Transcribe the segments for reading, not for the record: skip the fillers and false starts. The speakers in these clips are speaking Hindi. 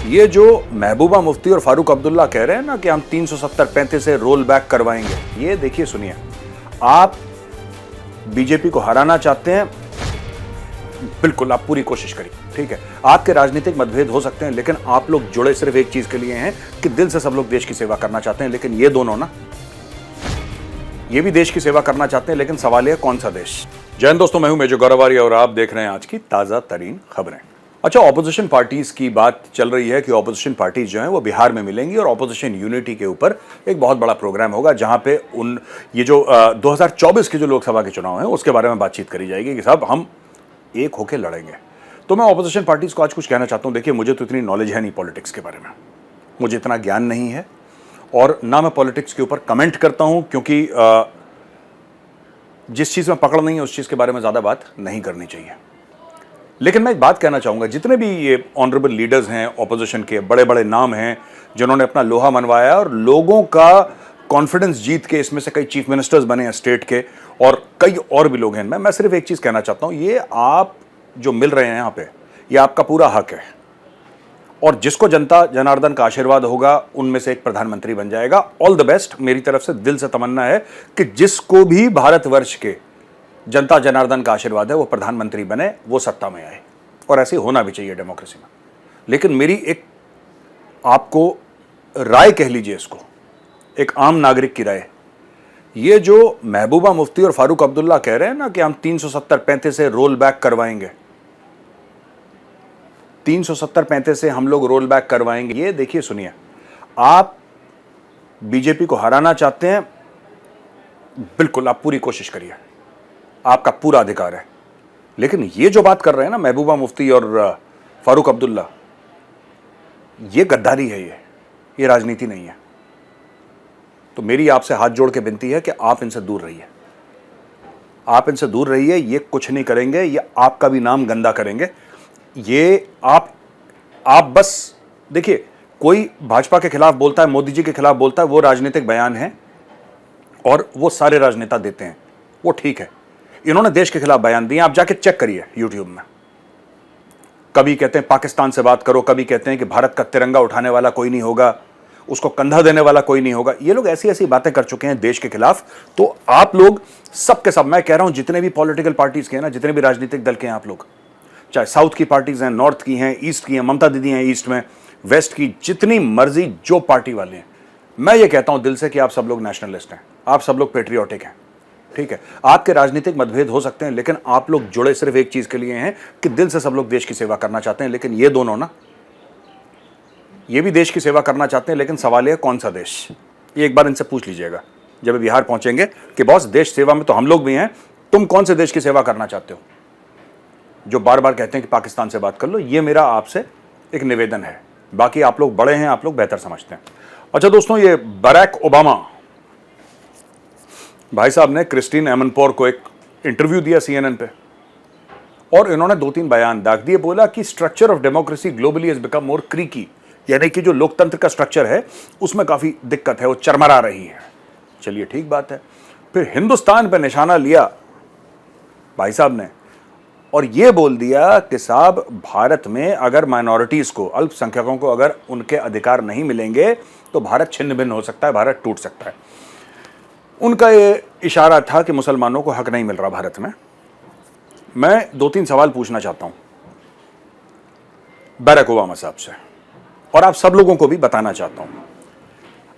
ये जो महबूबा मुफ्ती और फारूक अब्दुल्ला कह रहे हैं ना कि हम 370-35 से रोल बैक करवाएंगे, ये देखिए सुनिए, आप बीजेपी को हराना चाहते हैं, बिल्कुल आप पूरी कोशिश करिए, ठीक है। आपके राजनीतिक मतभेद हो सकते हैं, लेकिन आप लोग जुड़े सिर्फ एक चीज के लिए हैं कि दिल से सब लोग देश की सेवा करना चाहते हैं। लेकिन ये दोनों ना, ये भी देश की सेवा करना चाहते हैं, लेकिन सवाल है कौन सा देश। जय हिंद दोस्तों, मैं हूं मेजर गौरवारी और आप देख रहे हैं आज की ताजा तरीन खबरें। अच्छा, ऑपोजिशन पार्टीज की बात चल रही है कि ऑपोजिशन पार्टीज जो हैं वो बिहार में मिलेंगी और ऑपोजिशन यूनिटी के ऊपर एक बहुत बड़ा प्रोग्राम होगा, जहां पे ये जो 2024 के जो लोकसभा के चुनाव हैं उसके बारे में बातचीत करी जाएगी कि साहब हम एक होकर लड़ेंगे। तो मैं ऑपोजिशन पार्टीज को आज कुछ कहना चाहता हूं। देखिए, मुझे तो इतनी नॉलेज है नहीं पॉलिटिक्स के बारे में, मुझे इतना ज्ञान नहीं है और ना मैं पॉलिटिक्स के ऊपर कमेंट करता हूं, क्योंकि जिस चीज़ में पकड़ नहीं है उस चीज़ के बारे में ज़्यादा बात नहीं करनी चाहिए। लेकिन मैं एक बात कहना चाहूँगा, जितने भी ये ऑनरेबल लीडर्स हैं ऑपोजिशन के, बड़े बड़े नाम हैं जिन्होंने अपना लोहा मनवाया और लोगों का कॉन्फिडेंस जीत के, इसमें से कई चीफ मिनिस्टर्स बने हैं स्टेट के और कई और भी लोग हैं, मैं सिर्फ एक चीज़ कहना चाहता हूँ, ये आप जो मिल रहे हैं यहाँ पे, ये आपका पूरा हक है और जिसको जनता जनार्दन का आशीर्वाद होगा उनमें से एक प्रधानमंत्री बन जाएगा। ऑल द बेस्ट, मेरी तरफ से दिल से तमन्ना है कि जिसको भी भारतवर्ष के जनता जनार्दन का आशीर्वाद है वो प्रधानमंत्री बने, वो सत्ता में आए, और ऐसे होना भी चाहिए डेमोक्रेसी में। लेकिन मेरी एक आपको राय कह लीजिए, इसको एक आम नागरिक की राय, ये जो महबूबा मुफ्ती और फारूक अब्दुल्ला कह रहे हैं ना कि हम 370-35 से रोल बैक करवाएंगे, 370-35 से हम लोग रोल बैक करवाएंगे, ये देखिए सुनिए, आप बीजेपी को हराना चाहते हैं, बिल्कुल आप पूरी कोशिश करिए, आपका पूरा अधिकार है। लेकिन ये जो बात कर रहे हैं ना महबूबा मुफ्ती और फारूक अब्दुल्ला, ये गद्दारी है, ये राजनीति नहीं है। तो मेरी आपसे हाथ जोड़ के विनती है कि आप इनसे दूर रहिए, आप इनसे दूर रहिए। ये कुछ नहीं करेंगे, ये आपका भी नाम गंदा करेंगे। ये आप बस देखिए, कोई भाजपा के खिलाफ बोलता है, मोदी जी के खिलाफ बोलता है, वो राजनीतिक बयान है और वो सारे राजनेता देते हैं, वो ठीक है। इन्होंने देश के खिलाफ बयान दिए, आप जाके चेक करिए यूट्यूब में। कभी कहते हैं पाकिस्तान से बात करो, कभी कहते हैं कि भारत का तिरंगा उठाने वाला कोई नहीं होगा, उसको कंधा देने वाला कोई नहीं होगा। ये लोग ऐसी ऐसी बातें कर चुके हैं देश के खिलाफ। तो आप लोग सब के सब, मैं कह रहा हूं जितने भी पॉलिटिकल पार्टीज के हैं ना, जितने भी राजनीतिक दल के हैं आप लोग, चाहे साउथ की पार्टीज हैं, नॉर्थ की हैं, ईस्ट की हैं, ममता दीदी हैं ईस्ट में, वेस्ट की, जितनी मर्जी जो पार्टी वाले हैं, मैं ये कहता हूं दिल से कि आप सब लोग नेशनलिस्ट हैं, आप सब लोग पेट्रियोटिक हैं, ठीक है। आपके राजनीतिक मतभेद हो सकते हैं, लेकिन आप लोग जुड़े सिर्फ एक चीज के लिए हैं कि दिल से सब लोग देश की सेवा करना चाहते हैं। लेकिन ये दोनों ना, ये भी देश की सेवा करना चाहते हैं, लेकिन सवाल है कौन सा देश। ये एक बार इनसे पूछ लीजिएगा जब बिहार पहुंचेंगे कि बॉस, देश सेवा में तो हम लोग भी हैं, तुम कौन से देश की सेवा करना चाहते हो, जो बार बार कहते हैं कि पाकिस्तान से बात कर लो। ये मेरा आपसे एक निवेदन है। बाकी आप लोग बड़े हैं, आप लोग बेहतर समझते हैं। अच्छा दोस्तों, ये बराक ओबामा भाई साहब ने क्रिस्टीन एमनपोर को एक इंटरव्यू दिया CNN पे, और इन्होंने 2-3 बयान दाग दिए। बोला कि structure of democracy globally has become more creaky, यानी कि जो लोकतंत्र का स्ट्रक्चर है उसमें काफी दिक्कत है, वो चरमरा रही है। चलिए ठीक बात है। फिर हिंदुस्तान पे निशाना लिया भाई साहब ने और ये बोल दिया कि साहब, भारत में अगर माइनॉरिटीज को, अल्पसंख्यकों को अगर उनके अधिकार नहीं मिलेंगे तो भारत छिन्न भिन्न हो सकता है, भारत टूट सकता है। उनका ये इशारा था कि मुसलमानों को हक नहीं मिल रहा भारत में। मैं 2-3 सवाल पूछना चाहता हूं बराक ओबामा साहब से, और आप सब लोगों को भी बताना चाहता हूं।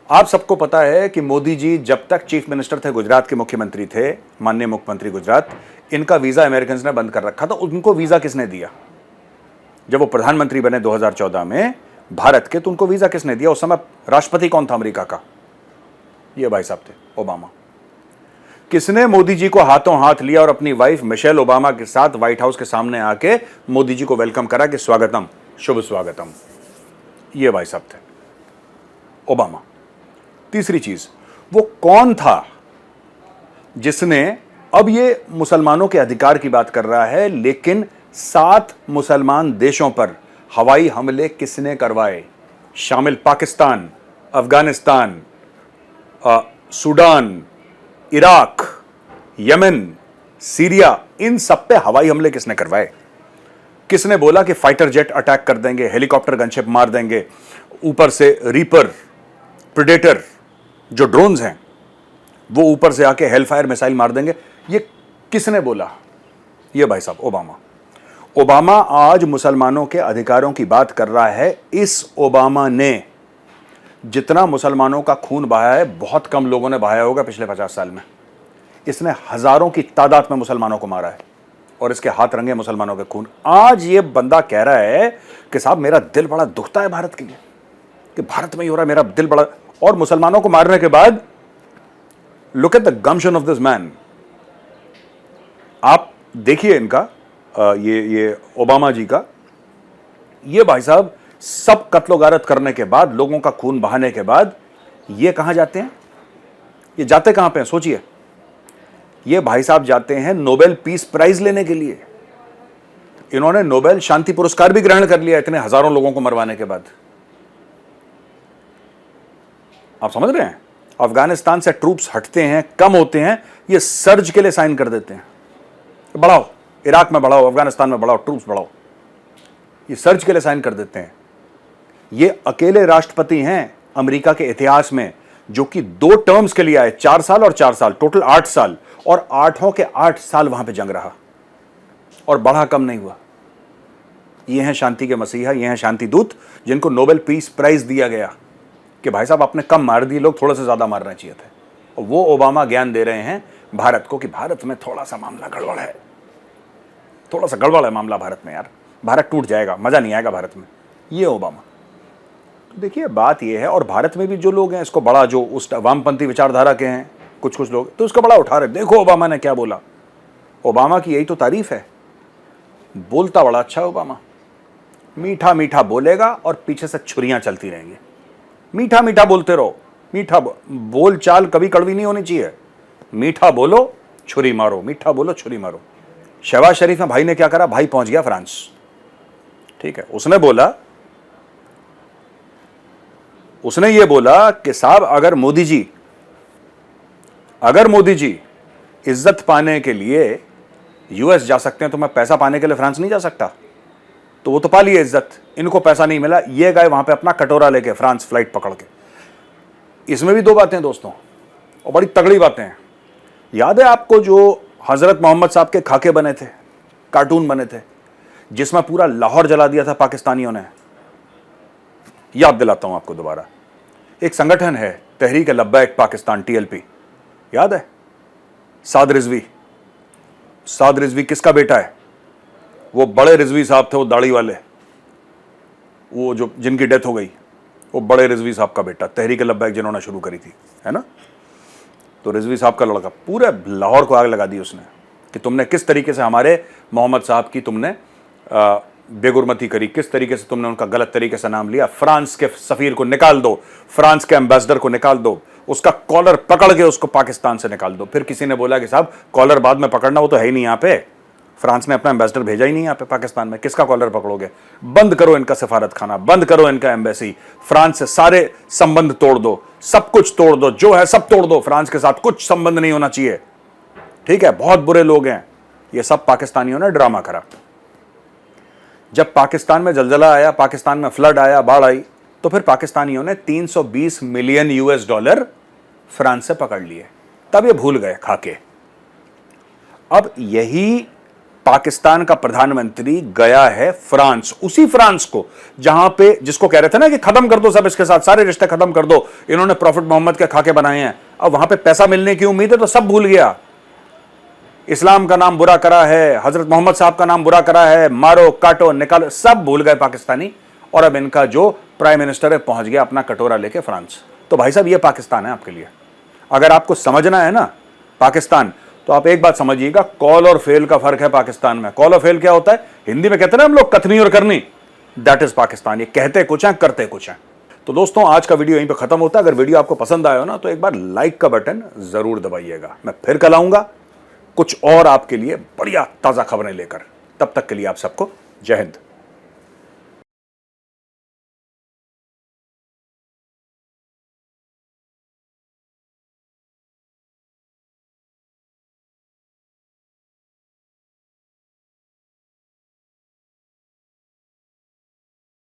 आप सबको पता है कि मोदी जी जब तक चीफ मिनिस्टर थे, गुजरात के मुख्यमंत्री थे, माननीय मुख्यमंत्री गुजरात, इनका वीजा अमेरिकन ने बंद कर रखा था। उनको वीजा किसने दिया? जब वो प्रधानमंत्री बने 2014 में भारत के, तो उनको वीजा किसने दिया? उस समय राष्ट्रपति कौन था अमेरिका का? ये भाई साहब थे, ओबामा। किसने मोदी जी को हाथों हाथ लिया और अपनी वाइफ मिशेल ओबामा के साथ व्हाइट हाउस के सामने आके मोदी जी को वेलकम करा कि स्वागतम, शुभ स्वागतम? ये भाई साहब थे, ओबामा। तीसरी चीज, वो कौन था जिसने, अब ये मुसलमानों के अधिकार की बात कर रहा है, लेकिन 7 मुसलमान देशों पर हवाई हमले किसने करवाए? शामिल Pakistan, Afghanistan, Sudan, Iraq, Yemen, Syria, इन सब पे हवाई हमले किसने करवाए? किसने बोला कि फाइटर जेट अटैक कर देंगे, हेलीकॉप्टर गनशिप मार देंगे, ऊपर से रीपर, प्रेडेटर जो ड्रोन्स हैं वो ऊपर से आके हेलफायर मिसाइल मार देंगे? ये किसने बोला? ये भाई साहब ओबामा। ओबामा आज मुसलमानों के अधिकारों की बात कर रहा है। इस ओबामा ने जितना मुसलमानों का खून बहाया है, बहुत कम लोगों ने बहाया होगा पिछले 50 साल में। इसने हजारों की तादाद में मुसलमानों को मारा है और इसके हाथ रंगे मुसलमानों के खून। आज ये बंदा कह रहा है कि साहब मेरा दिल बड़ा दुखता है भारत के लिए, कि भारत में ही हो रहा है, मेरा दिल बड़ा। और मुसलमानों को मारने के बाद look at the gumption of this man. आप देखिए इनका ये ओबामा जी का, ये भाई साहब सब कत्लो गारत करने के बाद, लोगों का खून बहाने के बाद ये कहां जाते हैं? ये जाते कहां पे हैं सोचिए। ये भाई साहब जाते हैं नोबेल पीस प्राइज लेने के लिए। इन्होंने नोबेल शांति पुरस्कार भी ग्रहण कर लिया इतने हजारों लोगों को मरवाने के बाद। आप समझ रहे हैं? अफगानिस्तान से ट्रूप्स हटते हैं, कम होते हैं, ये सर्ज के लिए साइन कर देते हैं, बढ़ाओ इराक में बढ़ाओ, अफगानिस्तान में बढ़ाओ, ट्रूप्स बढ़ाओ, ये सर्च के लिए साइन कर देते हैं। ये अकेले राष्ट्रपति हैं अमेरिका के इतिहास में जो कि 2 टर्म्स के लिए आए, 4 साल और 4 साल, टोटल 8 साल, और 8 के 8 साल वहां पे जंग रहा और बढ़ा कम नहीं हुआ। ये हैं शांति के मसीहा, ये हैं शांति दूत जिनको नोबेल पीस प्राइज दिया गया कि भाई साहब आपने कम मार दिए, लोग थोड़ा सा ज्यादा मारना चाहिए थे। और वो ओबामा ज्ञान दे रहे हैं भारत को कि भारत में थोड़ा सा मामला गड़बड़ है, थोड़ा सा गड़बड़ है मामला भारत में, यार भारत टूट जाएगा, मजा नहीं आएगा भारत में। ये ओबामा। तो देखिए बात ये है, और भारत में भी जो लोग हैं इसको बड़ा, जो उस वामपंथी विचारधारा के हैं कुछ कुछ लोग, तो इसको बड़ा उठा रहे। देखो ओबामा ने क्या बोला। ओबामा की यही तो तारीफ है, बोलता बड़ा अच्छा है ओबामा, मीठा मीठा बोलेगा और पीछे से छुरियां चलती रहेंगी। मीठा मीठा बोलते रहो, मीठा बोल चाल कभी कड़वी नहीं होनी चाहिए। मीठा बोलो छुरी मारो, मीठा बोलो छुरी मारो। शहबाज शरीफ में भाई ने क्या करा? भाई पहुंच गया फ्रांस, ठीक है, उसने ये बोला कि साहब अगर मोदी जी इज्जत पाने के लिए यूएस जा सकते हैं तो मैं पैसा पाने के लिए फ्रांस नहीं जा सकता? तो वो तो पा लिए इज्जत, इनको पैसा नहीं मिला, ये गए वहां पे अपना कटोरा लेके फ्रांस फ्लाइट पकड़ के। इसमें भी 2 बातें दोस्तों, और बड़ी तगड़ी बातें हैं। याद है आपको जो हजरत मोहम्मद साहब के खाके बने थे, कार्टून बने थे, जिसमें पूरा लाहौर जला दिया था पाकिस्तानियों ने? याद दिलाता हूं आपको दोबारा। एक संगठन है तहरीक लब्बैक पाकिस्तान, TLP, याद है? साद रिजवी किसका बेटा है? वो बड़े रिजवी साहब थे, वो दाढ़ी वाले, वो जो जिनकी डेथ हो गई, वो बड़े रिजवी साहब का बेटा, तहरीक लब्बैक जिन्होंने शुरू करी थी, है ना? तो रिजवी साहब का लड़का, पूरे लाहौर को आग लगा दी उसने कि तुमने किस तरीके से हमारे मोहम्मद साहब की तुमने बेगुरमती करी, किस तरीके से तुमने उनका गलत तरीके से नाम लिया। फ्रांस के सफीर को निकाल दो, फ्रांस के एम्बेसडर को निकाल दो, उसका कॉलर पकड़ के उसको पाकिस्तान से निकाल दो। फिर किसी ने बोला कि साहब कॉलर बाद में पकड़ना, वो तो है ही नहीं यहाँ पे, फ्रांस ने अपना एम्बेसडर भेजा ही नहीं यहाँ पे पाकिस्तान में, किसका कॉलर पकड़ोगे? बंद करो इनका सफारत खाना, बंद करो इनका एम्बेसी, फ्रांस से सारे संबंध तोड़ दो, सब कुछ तोड़ दो, जो है सब तोड़ दो, फ्रांस के साथ कुछ संबंध नहीं होना चाहिए, ठीक है? बहुत बुरे लोग हैं ये सब। पाकिस्तानियों ने ड्रामा करा। जब पाकिस्तान में जलजला आया, पाकिस्तान में फ्लड आया, बाढ़ आई, तो फिर पाकिस्तानियों ने 320 मिलियन $US फ्रांस से पकड़ लिए। तब ये भूल गए खाके। अब यही पाकिस्तान का प्रधानमंत्री गया है फ्रांस, उसी फ्रांस को जहां पे, जिसको कह रहे थे ना कि खत्म कर दो सब इसके साथ, सारे रिश्ते खत्म कर दो, इन्होंने प्रॉफिट मोहम्मद के खाके बनाए हैं। अब वहां पे पैसा मिलने की उम्मीद है तो सब भूल गया। इस्लाम का नाम बुरा करा है, हजरत मोहम्मद साहब का नाम बुरा करा है, मारो काटो निकालो, सब भूल गए पाकिस्तानी। और अब इनका जो प्राइम मिनिस्टर है पहुंच गया अपना कटोरा लेके फ्रांस। तो भाई साहब ये पाकिस्तान है आपके लिए। अगर आपको समझना है ना पाकिस्तान, तो आप एक बात समझिएगा, कॉल और फेल का फर्क है पाकिस्तान में। कॉल और फेल क्या होता है? हिंदी में कहते हैं ना हम लोग, कथनी और करनी, दैट इज पाकिस्तान। ये कहते कुछ हैं, करते कुछ हैं। तो दोस्तों आज का वीडियो यहीं पे खत्म होता है। अगर वीडियो आपको पसंद आया हो ना, तो एक बार लाइक का बटन जरूर दबाइएगा। मैं फिर कल आऊंगा कुछ और आपके लिए बढ़िया ताजा खबरें लेकर। तब तक के लिए आप सबको जय हिंद।